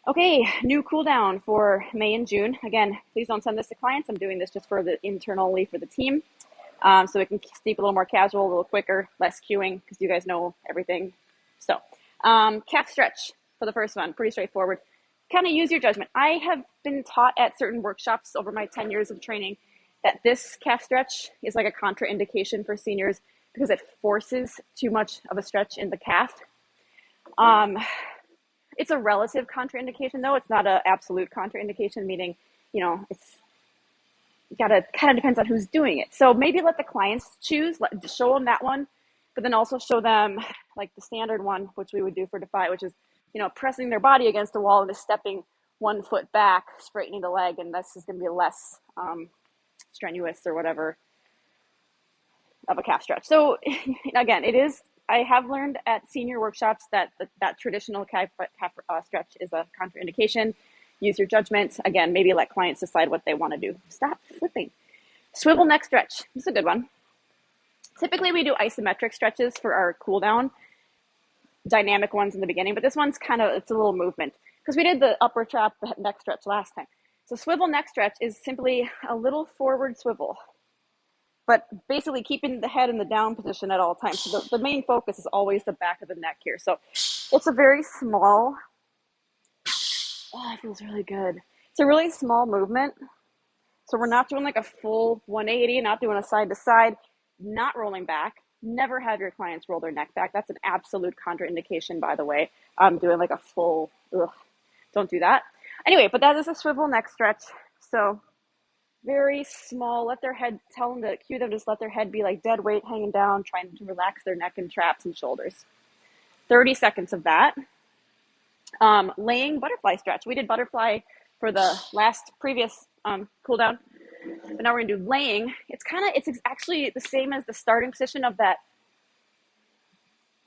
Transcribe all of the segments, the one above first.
Okay, new cool down for May and June. Again, please don't send this to clients. I'm doing this just for the internally for the team. So we can keep a little more casual, a little quicker, less queuing because you guys know everything. So calf stretch for the first one, pretty straightforward. Kind of use your judgment. I have been taught at certain workshops over my 10 years of training that this calf stretch is like a contraindication for seniors because it forces too much of a stretch in the calf. Um, it's a relative contraindication though. It's not an absolute contraindication, meaning, it's gotta kind of depends on who's doing it. So maybe let the clients choose, show them that one, but then also show them like the standard one, which we would do for Defy, which is, pressing their body against the wall and just stepping 1 foot back, straightening the leg, and this is going to be less strenuous or whatever of a calf stretch. So again, it is. I have learned at senior workshops that that traditional calf stretch is a contraindication. Use your judgment. Again, maybe let clients decide what they want to do. Stop flipping. Swivel neck stretch. This is a good one. Typically, we do isometric stretches for our cool down, dynamic ones in the beginning, but this one's it's a little movement because we did the upper trap neck stretch last time. So swivel neck stretch is simply a little forward swivel, but basically keeping the head in the down position at all times. So the main focus is always the back of the neck here. So it's a very small, it feels really good. It's a really small movement. So we're not doing like a full 180, not doing a side to side, not rolling back. Never have your clients roll their neck back. That's an absolute contraindication, by the way. Doing like a full, don't do that. Anyway, but that is a swivel neck stretch. So very small, tell them to cue them, just let their head be like dead weight hanging down, trying to relax their neck and traps and shoulders. 30 seconds of that. Laying butterfly stretch. We did butterfly for the previous cool down, but now we're gonna do laying. It's actually the same as the starting position of that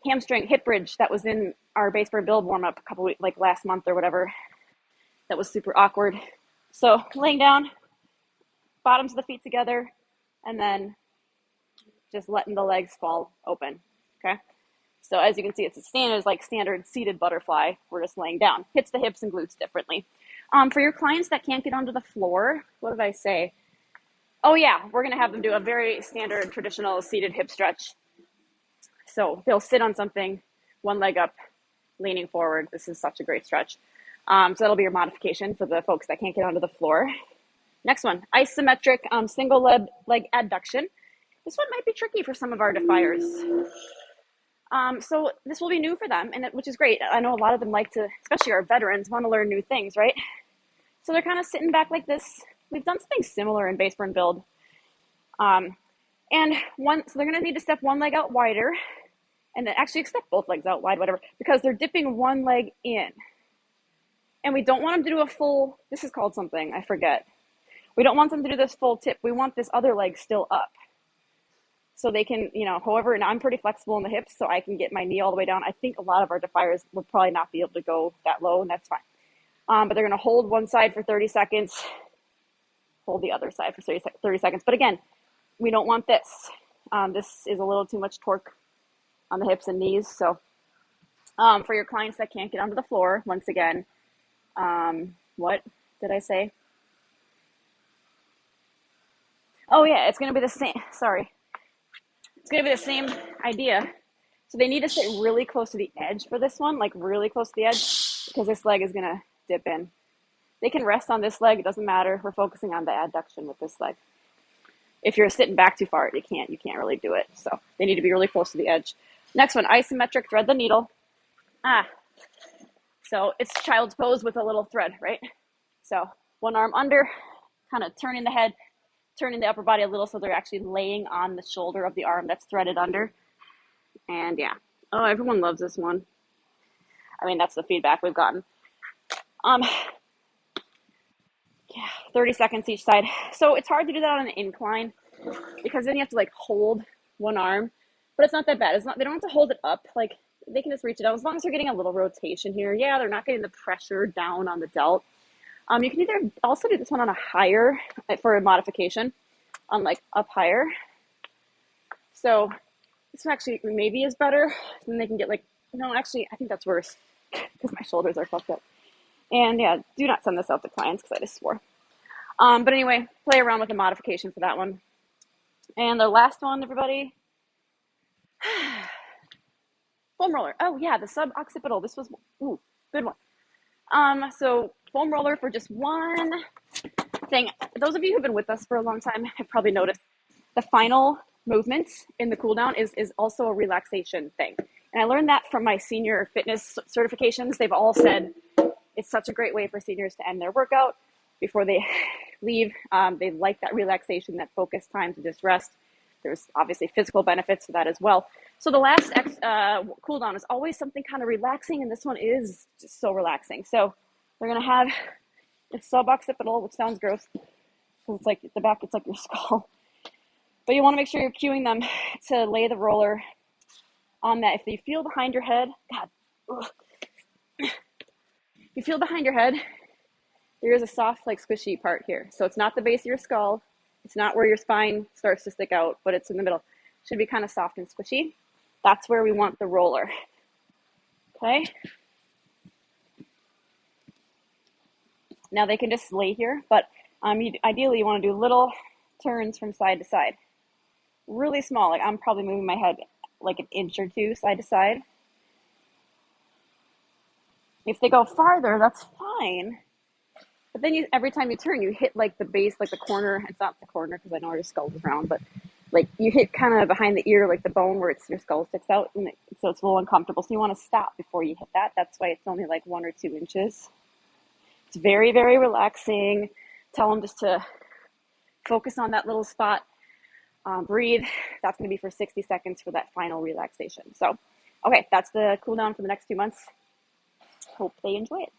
hamstring hip bridge that was in our base for build warm up a couple weeks, like last month or whatever. That was super awkward. So laying down, bottoms of the feet together, and then just letting the legs fall open. Okay. So as you can see, it's standard seated butterfly. We're just laying down. Hits the hips and glutes differently. For your clients that can't get onto the floor, what did I say? Oh yeah, we're gonna have them do a very standard traditional seated hip stretch. So they'll sit on something, one leg up, leaning forward. This is such a great stretch. So that'll be your modification for the folks that can't get onto the floor. Next one, isometric single leg adduction. This one might be tricky for some of our defiers. So this will be new for them, which is great. I know a lot of them like to, especially our veterans, want to learn new things, right? So they're kind of sitting back like this. We've done something similar in base burn build. So they're going to need to step one leg out wider, and then actually step both legs out wide, whatever, because they're dipping one leg in. And we don't want them to do a full, this is called something, I forget. We don't want them to do this full tip. We want this other leg still up. So they can, however, and I'm pretty flexible in the hips, so I can get my knee all the way down. I think a lot of our defiers will probably not be able to go that low, and that's fine. But they're going to hold one side for 30 seconds, hold the other side for 30 seconds. But again, we don't want this. This is a little too much torque on the hips and knees. So for your clients that can't get onto the floor, once again, what did I say? Oh yeah, it's going to be the same. Sorry. It's going to be the same idea. So they need to sit really close to the edge for this one, like really close to the edge, because this leg is going to dip in. They can rest on this leg. It doesn't matter. We're focusing on the adduction with this leg. If you're sitting back too far, you can't really do it. So they need to be really close to the edge. Next one, isometric thread the needle. So it's child's pose with a little thread, right? So one arm under, kind of turning the head, turning the upper body a little so they're actually laying on the shoulder of the arm that's threaded under. And yeah. Oh, everyone loves this one. I mean, that's the feedback we've gotten. 30 seconds each side. So it's hard to do that on an incline because then you have to like hold one arm, but it's not that bad. They don't have to hold it up. Like they can just reach it out as long as they're getting a little rotation here. Yeah, they're not getting the pressure down on the delt. You can either also do this one on a higher for a modification on like up higher. So this one actually maybe is better. Then they can get like, no, actually I think that's worse because my shoulders are fucked up. And yeah, do not send this out to clients because I just swore. But anyway, play around with the modification for that one. And the last one, everybody, foam roller. Oh yeah, the suboccipital. This was good one. So foam roller for just one thing. Those of you who've been with us for a long time have probably noticed the final movement in the cool down is also a relaxation thing. And I learned that from my senior fitness certifications. They've all said it's such a great way for seniors to end their workout before they leave. They like that relaxation, that focus time to just rest. There's obviously physical benefits to that as well. So the last cool down is always something kind of relaxing, and this one is just so relaxing. So we're gonna have it's suboccipital, which sounds gross. It's like at the back, it's like your skull. But you want to make sure you're cueing them to lay the roller on that. If you feel behind your head, God, ugh. You feel behind your head, there is a soft, like squishy part here. So it's not the base of your skull. It's not where your spine starts to stick out, but it's in the middle. It should be kind of soft and squishy. That's where we want the roller. Okay. Now they can just lay here, but ideally you want to do little turns from side to side. Really small, like I'm probably moving my head like an inch or two side to side. If they go farther, that's fine. But then every time you turn, you hit like the base, like the corner. It's not the corner because I know your skull is round, but like you hit kind of behind the ear, like the bone where your skull sticks out, and so it's a little uncomfortable. So you want to stop before you hit that. That's why it's only like 1 or 2 inches. It's very, very relaxing. Tell them just to focus on that little spot. Breathe. That's going to be for 60 seconds for that final relaxation. So, okay, that's the cool down for the next 2 months. Hope they enjoy it.